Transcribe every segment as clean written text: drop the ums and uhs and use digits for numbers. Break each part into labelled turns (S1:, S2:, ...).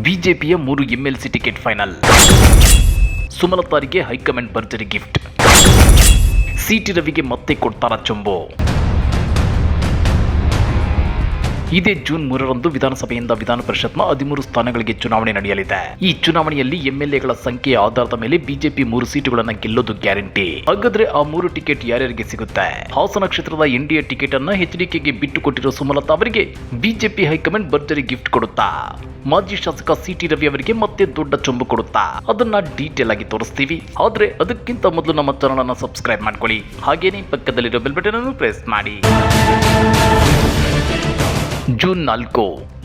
S1: ಬಿಜೆಪಿಯ 3 MLC ticket final. ಸುಮಲತಾರಿಗೆ high command ಭರ್ಜರಿ gift. City ರವಿಗೆ ಮತ್ತೆ ಕೊಡ್ತಾರ ಚೊಂಬು. ಇದೇ ಜೂನ್ 3ರಂದು ವಿಧಾನಸಭೆಯಿಂದ ವಿಧಾನ ಪರಿಷತ್ನ 13 ಸ್ಥಾನಗಳಿಗೆ ಚುನಾವಣೆ ನಡೆಯಲಿದೆ. ಈ ಚುನಾವಣೆಯಲ್ಲಿ ಎಂಎಲ್ಎಗಳ ಸಂಖ್ಯೆಯ ಆಧಾರದ ಮೇಲೆ ಬಿಜೆಪಿ 3 ಸೀಟುಗಳನ್ನು ಗೆಲ್ಲೋದು ಗ್ಯಾರಂಟಿ. ಹಾಗಾದ್ರೆ ಆ 3 ಟಿಕೆಟ್ ಯಾರ್ಯಾರಿಗೆ ಸಿಗುತ್ತೆ? ಹಾಸನ ಕ್ಷೇತ್ರದ ಎನ್ಡಿಎ ಟಿಕೆಟ್ ಅನ್ನ ಎಚ್ಡಿಕೆಗೆ ಬಿಟ್ಟು ಕೊಟ್ಟಿರೋ ಸುಮಲತಾ ಅವರಿಗೆ ಬಿಜೆಪಿ ಹೈಕಮಾಂಡ್ ಭರ್ಜರಿ ಗಿಫ್ಟ್ ಕೊಡುತ್ತಾ? ಮಾಜಿ ಶಾಸಕ ಸಿಟಿ ರವಿ ಅವರಿಗೆ ಮತ್ತೆ ದೊಡ್ಡ ಚೊಂಬು ಕೊಡುತ್ತಾ? ಅದನ್ನ ಡೀಟೇಲ್ ಆಗಿ ತೋರಿಸ್ತೀವಿ. ಆದ್ರೆ ಅದಕ್ಕಿಂತ ಮೊದಲು ನಮ್ಮ ಚಾನಲ್ ಅನ್ನು ಸಬ್ಸ್ಕ್ರೈಬ್ ಮಾಡ್ಕೊಳ್ಳಿ. ಹಾಗೇನೇ ಪಕ್ಕದಲ್ಲಿರೋ ಬೆಲ್ ಬಟನ್ ಅನ್ನು ಪ್ರೆಸ್ ಮಾಡಿ. ಜೂನ್ 4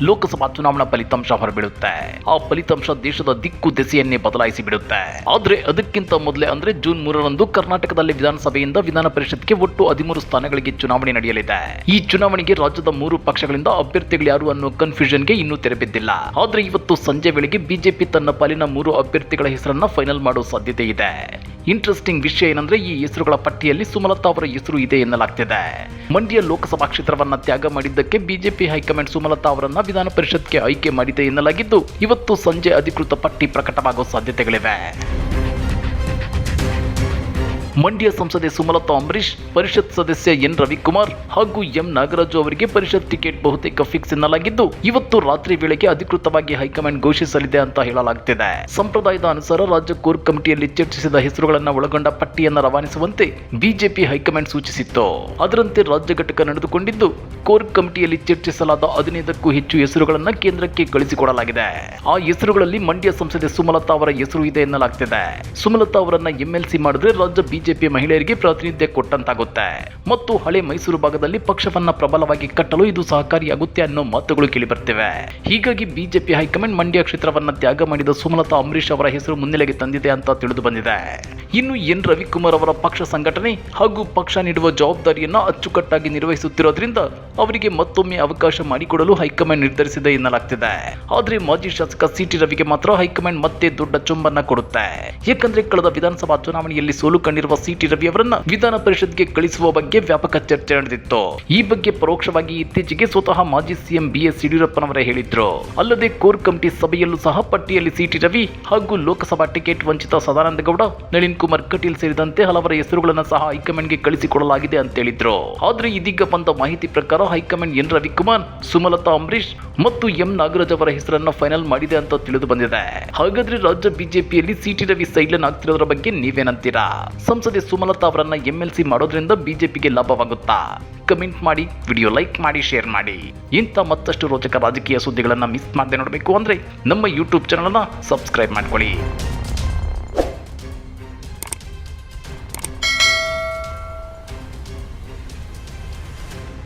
S1: ಲೋಕಸಭಾ ಚುನಾವಣಾ ಫಲಿತಾಂಶ ಹೊರಬೀಳುತ್ತೆ. ಆ ಫಲಿತಾಂಶ ದೇಶದ ದಿಕ್ಕು ದೆಸೆಯನ್ನೇ ಬದಲಾಯಿಸಿ ಬಿಡುತ್ತೆ. ಆದ್ರೆ ಅದಕ್ಕಿಂತ ಮೊದಲೇ ಅಂದ್ರೆ ಜೂನ್ 3ರಂದು ಕರ್ನಾಟಕದಲ್ಲಿ ವಿಧಾನಸಭೆಯಿಂದ ವಿಧಾನ ಪರಿಷತ್ಗೆ ಒಟ್ಟು 13 ಸ್ಥಾನಗಳಿಗೆ ಚುನಾವಣೆ ನಡೆಯಲಿದೆ. ಈ ಚುನಾವಣೆಗೆ ರಾಜ್ಯದ 3 ಪಕ್ಷಗಳಿಂದ ಅಭ್ಯರ್ಥಿಗಳು ಯಾರು ಅನ್ನೋ ಕನ್ಫ್ಯೂಷನ್ಗೆ ಇನ್ನೂ ತೆರೆಬಿದ್ದಿಲ್ಲ. ಆದ್ರೆ ಇವತ್ತು ಸಂಜೆ ವೇಳೆಗೆ ಬಿಜೆಪಿ ತನ್ನ ಪಾಲಿನ 3 ಅಭ್ಯರ್ಥಿಗಳ ಹೆಸರನ್ನ ಫೈನಲ್ ಮಾಡೋ ಸಾಧ್ಯತೆ ಇದೆ. ಇಂಟ್ರೆಸ್ಟಿಂಗ್ ವಿಷಯ ಏನಂದ್ರೆ ಈ ಹೆಸರುಗಳ ಪಟ್ಟಿಯಲ್ಲಿ ಸುಮಲತಾ ಅವರ ಹೆಸರು ಇದೆ ಎನ್ನಲಾಗ್ತಿದೆ. ಮಂಡ್ಯ ಲೋಕಸಭಾ ಕ್ಷೇತ್ರವನ್ನ ತ್ಯಾಗ ಮಾಡಿದ್ದಕ್ಕೆ ಬಿಜೆಪಿ ಹೈಕಮಾಂಡ್ ಸುಮಲತಾ ಅವರನ್ನ ವಿಧಾನ ಪರಿಷತ್ಗೆ ಆಯ್ಕೆ ಮಾಡಿದೆ ಎನ್ನಲಾಗಿದ್ದು, ಇವತ್ತು ಸಂಜೆ ಅಧಿಕೃತ ಪಟ್ಟಿ ಪ್ರಕಟವಾಗುವ ಸಾಧ್ಯತೆಗಳಿವೆ. ಮಂಡ್ಯ ಸಂಸದೆ ಸುಮಲತಾ ಅಂಬರೀಶ್, ಪರಿಷತ್ ಸದಸ್ಯ ಎನ್ ರವಿಕುಮಾರ್ ಹಾಗೂ ಎಂ ನಾಗರಾಜು ಅವರಿಗೆ ಪರಿಷತ್ ಟಿಕೆಟ್ ಬಹುತೇಕ ಫಿಕ್ಸ್ ಎನ್ನಲಾಗಿದ್ದು, ಇವತ್ತು ರಾತ್ರಿ ವೇಳೆಗೆ ಅಧಿಕೃತವಾಗಿ ಹೈಕಮಾಂಡ್ ಘೋಷಿಸಲಿದೆ ಅಂತ ಹೇಳಲಾಗ್ತಿದೆ. ಸಂಪ್ರದಾಯದ ಅನುಸಾರ ರಾಜ್ಯ ಕೋರ್ ಕಮಿಟಿಯಲ್ಲಿ ಚರ್ಚಿಸಿದ ಹೆಸರುಗಳನ್ನು ಒಳಗೊಂಡ ಪಟ್ಟಿಯನ್ನು ರವಾನಿಸುವಂತೆ ಬಿಜೆಪಿ ಹೈಕಮಾಂಡ್ ಸೂಚಿಸಿತ್ತು. ಅದರಂತೆ ರಾಜ್ಯ ಘಟಕ ನಡೆದುಕೊಂಡಿದ್ದು, ಕೋರ್ ಕಮಿಟಿಯಲ್ಲಿ ಚರ್ಚಿಸಲಾದ 15ಕ್ಕೂ ಹೆಚ್ಚು ಹೆಸರುಗಳನ್ನು ಕೇಂದ್ರಕ್ಕೆ ಕಳಿಸಿಕೊಡಲಾಗಿದೆ. ಆ ಹೆಸರುಗಳಲ್ಲಿ ಮಂಡ್ಯ ಸಂಸದೆ ಸುಮಲತಾ ಅವರ ಹೆಸರು ಇದೆ ಎನ್ನಲಾಗ್ತಿದೆ. ಸುಮಲತಾ ಅವರನ್ನ ಎಂಎಲ್ಸಿ ಮಾಡಿದ್ರೆ ರಾಜ್ಯ ಬಿಜೆಪಿ ಮಹಿಳೆಯರಿಗೆ ಪ್ರಾತಿನಿಧ್ಯ ಕೊಟ್ಟಂತಾಗುತ್ತೆ ಮತ್ತು ಹಳೆ ಮೈಸೂರು ಭಾಗದಲ್ಲಿ ಪಕ್ಷವನ್ನ ಪ್ರಬಲವಾಗಿ ಕಟ್ಟಲು ಇದು ಸಹಕಾರಿಯಾಗುತ್ತೆ ಅನ್ನೋ ಮಾತುಗಳು ಕೇಳಿಬರ್ತಿವೆ. ಹೀಗಾಗಿ ಬಿಜೆಪಿ ಹೈಕಮಾಂಡ್ ಮಂಡ್ಯ ಕ್ಷೇತ್ರವನ್ನ ತ್ಯಾಗ ಮಾಡಿದ ಸುಮಲತಾ ಅಂಬರೀಶ್ ಅವರ ಹೆಸರು ಮುನ್ನೆಲೆಗೆ ತಂದಿದೆ ಅಂತ ತಿಳಿದು ಬಂದಿದೆ. ಇನ್ನು ಎನ್ ರವಿಕುಮಾರ್ ಅವರ ಪಕ್ಷ ಸಂಘಟನೆ ಹಾಗೂ ಪಕ್ಷ ನೀಡುವ ಜವಾಬ್ದಾರಿಯನ್ನ ಅಚ್ಚುಕಟ್ಟಾಗಿ ನಿರ್ವಹಿಸುತ್ತಿರೋದ್ರಿಂದ ಅವರಿಗೆ ಮತ್ತೊಮ್ಮೆ ಅವಕಾಶ ಮಾಡಿಕೊಡಲು ಹೈಕಮಾಂಡ್ ನಿರ್ಧರಿಸಿದೆ ಎನ್ನಲಾಗ್ತಿದೆ. ಆದ್ರೆ ಮಾಜಿ ಶಾಸಕ ಸಿಟಿ ರವಿಗೆ ಮಾತ್ರ ಹೈಕಮಾಂಡ್ ಮತ್ತೆ ದೊಡ್ಡ ಚುಂಬನ್ನ ಕೊಡುತ್ತೆ. ಯಾಕಂದ್ರೆ ಕಳೆದ ವಿಧಾನಸಭಾ ಚುನಾವಣೆಯಲ್ಲಿ ಸೋಲು ಕಂಡಿರುವ ಸಿಟಿ ರವಿ ಅವರನ್ನ ವಿಧಾನ ಪರಿಷತ್ಗೆ ಕಳಿಸುವ ಬಗ್ಗೆ ವ್ಯಾಪಕ ಚರ್ಚೆ ನಡೆದಿತ್ತು. ಈ ಬಗ್ಗೆ ಪರೋಕ್ಷವಾಗಿ ಇತ್ತೀಚೆಗೆ ಸ್ವತಃ ಮಾಜಿ ಸಿಎಂ ಬಿಎಸ್ ಯಡಿಯೂರಪ್ಪನವರೇ ಹೇಳಿದ್ರು. ಅಲ್ಲದೆ ಕೋರ್ ಕಮಿಟಿ ಸಭೆಯಲ್ಲೂ ಸಹ ಪಟ್ಟಿಯಲ್ಲಿ ಸಿಟಿ ರವಿ ಹಾಗೂ ಲೋಕಸಭಾ ಟಿಕೆಟ್ ವಂಚಿತ ಸದಾನಂದಗೌಡ, ನಳಿನ್ ಕುಮಾರ್ ಕಟೀಲ್ ಸೇರಿದಂತೆ ಹಲವರ ಹೆಸರುಗಳನ್ನು ಸಹ ಹೈಕಮಾಂಡ್ಗೆ ಕಳಿಸಿಕೊಡಲಾಗಿದೆ ಅಂತ ಹೇಳಿದ್ರು. ಆದ್ರೆ ಇದೀಗ ಬಂದ ಮಾಹಿತಿ ಪ್ರಕಾರ ಹೈಕಮಾಂಡ್ ಎನ್ ರವಿಕುಮಾರ್, ಸುಮಲತಾ ಅಂಬರೀಶ್ ಮತ್ತು ಎಂ ನಾಗರಾಜ್ ಅವರ ಹೆಸರನ್ನ ಫೈನಲ್ ಮಾಡಿದೆ ಅಂತ ತಿಳಿದು ಬಂದಿದೆ. ಹಾಗಾದ್ರೆ ರಾಜ್ಯ ಬಿಜೆಪಿಯಲ್ಲಿ ಸಿಟಿ ರವಿ ಸೈಲೆಂಟ್ ಆಗ್ತಿರೋದ್ರ ಬಗ್ಗೆ ನೀವೇನಂತೀರಾ? ಸಂಸದೆ ಸುಮಲತಾ ಅವರನ್ನ ಎಂಎಲ್ಸಿ ಮಾಡೋದ್ರಿಂದ ಬಿಜೆಪಿಗೆ ಲಾಭವಾಗುತ್ತಾ? ಕಮೆಂಟ್ ಮಾಡಿ, ವಿಡಿಯೋ ಲೈಕ್ ಮಾಡಿ, ಶೇರ್ ಮಾಡಿ. ಇಂಥ ಮತ್ತಷ್ಟು ರೋಚಕ ರಾಜಕೀಯ ಸುದ್ದಿಗಳನ್ನ ಮಿಸ್ ಮಾಡದೆ ನೋಡಬೇಕು ಅಂದ್ರೆ ನಮ್ಮ ಯೂಟ್ಯೂಬ್ ಚಾನಲ್ ಅನ್ನ ಸಬ್ಸ್ಕ್ರೈಬ್ ಮಾಡ್ಕೊಳ್ಳಿ.